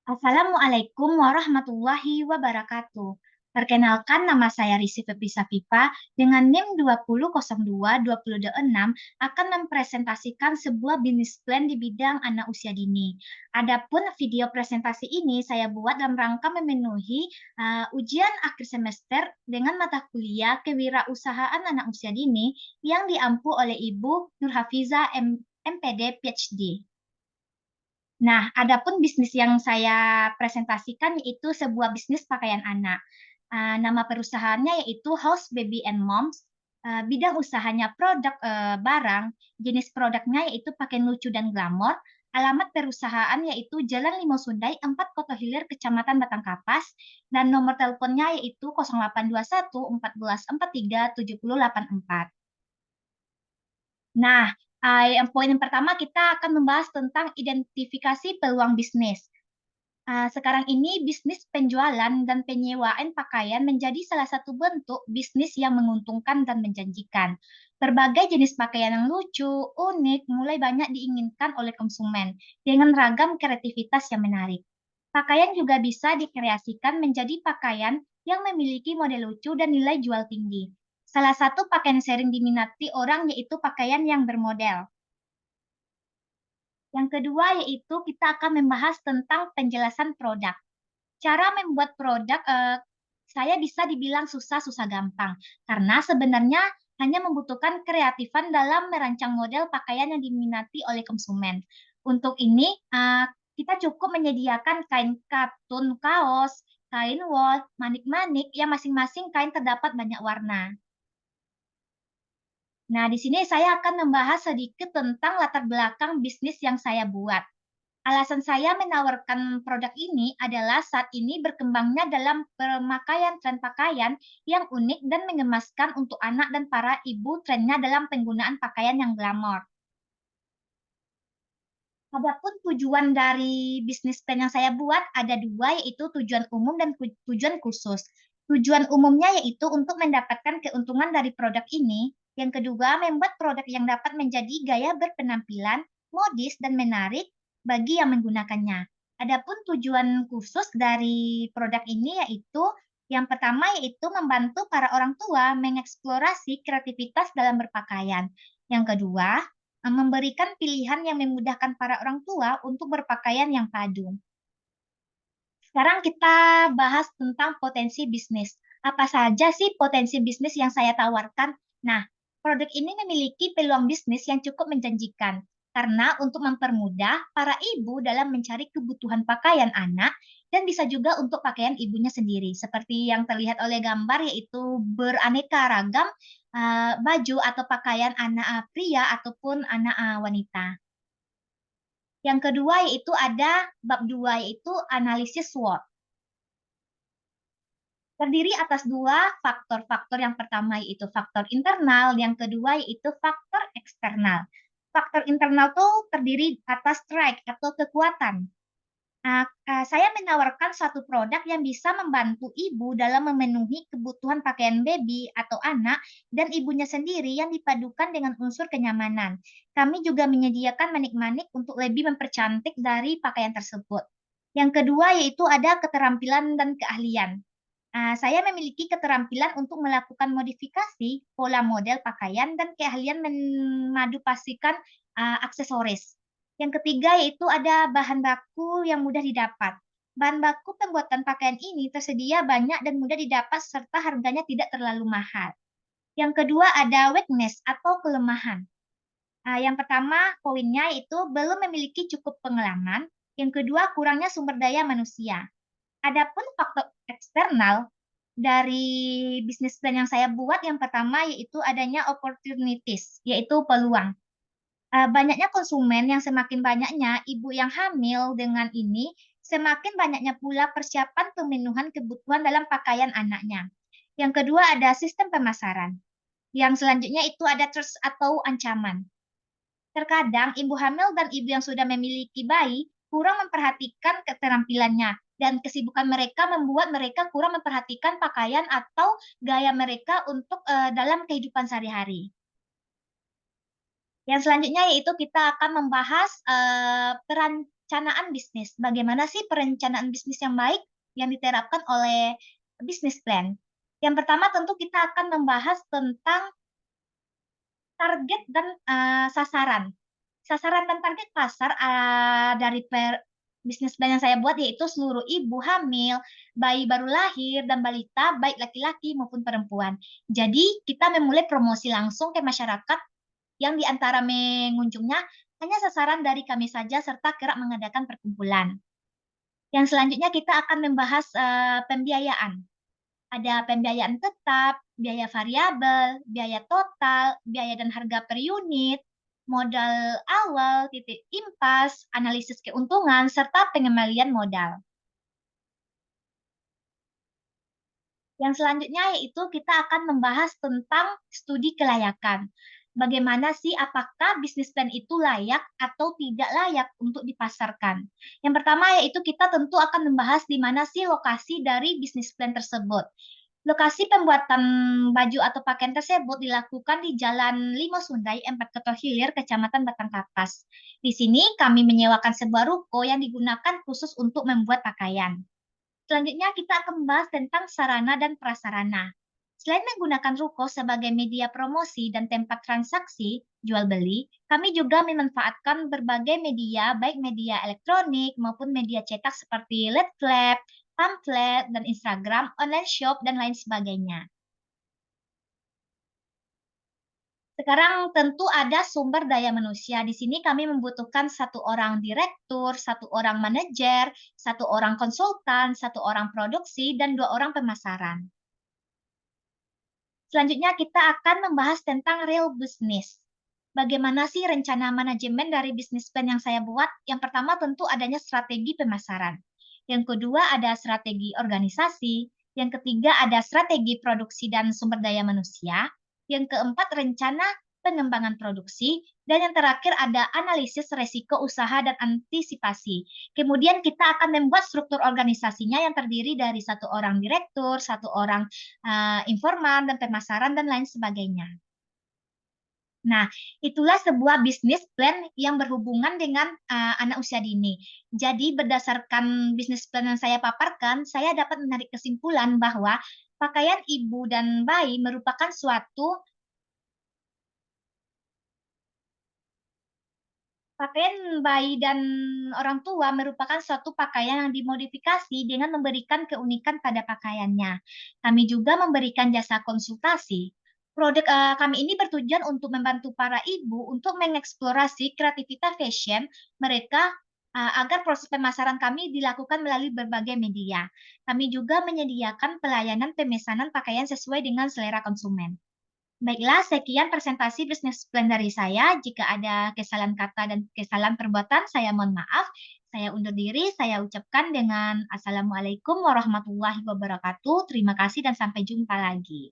Assalamualaikum warahmatullahi wabarakatuh. Perkenalkan, nama saya Rizky Febrisa Viva dengan NIM 2002-2026 akan mempresentasikan sebuah bisnis plan di bidang anak usia dini. Adapun video presentasi ini saya buat dalam rangka memenuhi ujian akhir semester dengan mata kuliah Kewirausahaan Anak Usia Dini yang diampu oleh Ibu Nurhafiza MPD PhD. Nah, adapun bisnis yang saya presentasikan yaitu sebuah bisnis pakaian anak. Nama perusahaannya yaitu House Baby and Moms. Bidang usahanya produk barang, jenis produknya yaitu pakaian lucu dan glamor. Alamat perusahaan yaitu Jalan Limo Sundai, 4 Kota Hilir, Kecamatan Batangkapas, dan nomor teleponnya yaitu 0821 14 43 7084. Nah, yang poin yang pertama kita akan membahas tentang identifikasi peluang bisnis. Sekarang ini bisnis penjualan dan penyewaan pakaian menjadi salah satu bentuk bisnis yang menguntungkan dan menjanjikan. Berbagai jenis pakaian yang lucu, unik, mulai banyak diinginkan oleh konsumen dengan ragam kreativitas yang menarik. Pakaian juga bisa dikreasikan menjadi pakaian yang memiliki model lucu dan nilai jual tinggi. Salah satu pakaian sering diminati orang yaitu pakaian yang bermodel. Yang kedua yaitu kita akan membahas tentang penjelasan produk. Cara membuat produk saya bisa dibilang susah-susah gampang karena sebenarnya hanya membutuhkan kreatifan dalam merancang model pakaian yang diminati oleh konsumen. Untuk ini kita cukup menyediakan kain katun kaos, kain wol, manik-manik yang masing-masing kain terdapat banyak warna. Nah, di sini saya akan membahas sedikit tentang latar belakang bisnis yang saya buat. Alasan saya menawarkan produk ini adalah saat ini berkembangnya dalam pemakaian tren pakaian yang unik dan mengemaskan untuk anak dan para ibu, trennya dalam penggunaan pakaian yang glamor. Adapun tujuan dari bisnis plan yang saya buat ada dua, yaitu tujuan umum dan tujuan khusus. Tujuan umumnya yaitu untuk mendapatkan keuntungan dari produk ini. Yang kedua, membuat produk yang dapat menjadi gaya berpenampilan, modis, dan menarik bagi yang menggunakannya. Adapun tujuan khusus dari produk ini yaitu yang pertama yaitu membantu para orang tua mengeksplorasi kreativitas dalam berpakaian. Yang kedua, memberikan pilihan yang memudahkan para orang tua untuk berpakaian yang padu. Sekarang kita bahas tentang potensi bisnis. Apa saja sih potensi bisnis yang saya tawarkan? Nah, produk ini memiliki peluang bisnis yang cukup menjanjikan. Karena untuk mempermudah para ibu dalam mencari kebutuhan pakaian anak dan bisa juga untuk pakaian ibunya sendiri. Seperti yang terlihat oleh gambar yaitu beraneka ragam baju atau pakaian anak pria ataupun anak wanita. Yang kedua yaitu ada bab 2 yaitu analisis SWOT. Terdiri atas dua faktor-faktor. Yang pertama yaitu faktor internal, yang kedua yaitu faktor eksternal. Faktor internal itu terdiri atas strength atau kekuatan. Saya menawarkan suatu produk yang bisa membantu ibu dalam memenuhi kebutuhan pakaian baby atau anak dan ibunya sendiri yang dipadukan dengan unsur kenyamanan. Kami juga menyediakan manik-manik untuk lebih mempercantik dari pakaian tersebut. Yang kedua yaitu ada keterampilan dan keahlian. Saya memiliki keterampilan untuk melakukan modifikasi pola model pakaian dan keahlian memadupastikan aksesoris. Yang ketiga yaitu ada bahan baku yang mudah didapat. Bahan baku pembuatan pakaian ini tersedia banyak dan mudah didapat serta harganya tidak terlalu mahal. Yang kedua ada weakness atau kelemahan. Yang pertama poinnya itu belum memiliki cukup pengalaman. Yang kedua kurangnya sumber daya manusia. Adapun faktor eksternal dari bisnis plan yang saya buat, yang pertama yaitu adanya opportunities, yaitu peluang. Banyaknya konsumen yang semakin banyaknya ibu yang hamil dengan ini, semakin banyaknya pula persiapan pemenuhan kebutuhan dalam pakaian anaknya. Yang kedua ada sistem pemasaran. Yang selanjutnya itu ada threats atau ancaman. Terkadang ibu hamil dan ibu yang sudah memiliki bayi kurang memperhatikan keterampilannya dan kesibukan mereka membuat mereka kurang memperhatikan pakaian atau gaya mereka untuk dalam kehidupan sehari-hari. Yang selanjutnya yaitu kita akan membahas peran perencanaan bisnis. Bagaimana sih perencanaan bisnis yang baik yang diterapkan oleh bisnis plan? Yang pertama tentu kita akan membahas tentang target dan sasaran. Sasaran dan target pasar dari bisnis plan yang saya buat yaitu seluruh ibu hamil, bayi baru lahir, dan balita, baik laki-laki maupun perempuan. Jadi kita memulai promosi langsung ke masyarakat yang di antara mengunjungnya hanya sasaran dari kami saja serta kerap mengadakan perkumpulan. Yang selanjutnya kita akan membahas pembiayaan. Ada pembiayaan tetap, biaya variabel, biaya total, biaya dan harga per unit, modal awal, titik impas, analisis keuntungan, serta pengembalian modal. Yang selanjutnya yaitu kita akan membahas tentang studi kelayakan. Bagaimana sih apakah bisnis plan itu layak atau tidak layak untuk dipasarkan? Yang pertama yaitu kita tentu akan membahas di mana sih lokasi dari bisnis plan tersebut. Lokasi pembuatan baju atau pakaian tersebut dilakukan di Jalan Lima Sundai, 4 Keto Hilir, Kecamatan Batang Kapas. Di sini kami menyewakan sebuah ruko yang digunakan khusus untuk membuat pakaian. Selanjutnya kita akan membahas tentang sarana dan prasarana. Selain menggunakan ruko sebagai media promosi dan tempat transaksi jual beli, kami juga memanfaatkan berbagai media, baik media elektronik maupun media cetak seperti LED flap, pamflet, dan Instagram, online shop, dan lain sebagainya. Sekarang tentu ada sumber daya manusia. Di sini kami membutuhkan satu orang direktur, satu orang manajer, satu orang konsultan, satu orang produksi, dan 2 orang pemasaran. Selanjutnya kita akan membahas tentang real business. Bagaimana sih rencana manajemen dari bisnis plan yang saya buat? Yang pertama tentu adanya strategi pemasaran. Yang kedua ada strategi organisasi. Yang ketiga ada strategi produksi dan sumber daya manusia. Yang keempat rencana pengembangan produksi. Dan yang terakhir ada analisis resiko usaha dan antisipasi. Kemudian kita akan membuat struktur organisasinya yang terdiri dari satu orang direktur, satu orang informan, dan pemasaran, dan lain sebagainya. Nah, itulah sebuah bisnis plan yang berhubungan dengan anak usia dini. Jadi, berdasarkan bisnis plan yang saya paparkan, saya dapat menarik kesimpulan bahwa pakaian ibu dan bayi merupakan suatu pakaian bayi dan orang tua merupakan suatu pakaian yang dimodifikasi dengan memberikan keunikan pada pakaiannya. Kami juga memberikan jasa konsultasi. Produk kami ini bertujuan untuk membantu para ibu untuk mengeksplorasi kreativitas fashion mereka agar proses pemasaran kami dilakukan melalui berbagai media. Kami juga menyediakan pelayanan pemesanan pakaian sesuai dengan selera konsumen. Baiklah, sekian presentasi bisnis plan dari saya. Jika ada kesalahan kata dan kesalahan perbuatan, saya mohon maaf. Saya undur diri, saya ucapkan dengan Assalamualaikum warahmatullahi wabarakatuh. Terima kasih dan sampai jumpa lagi.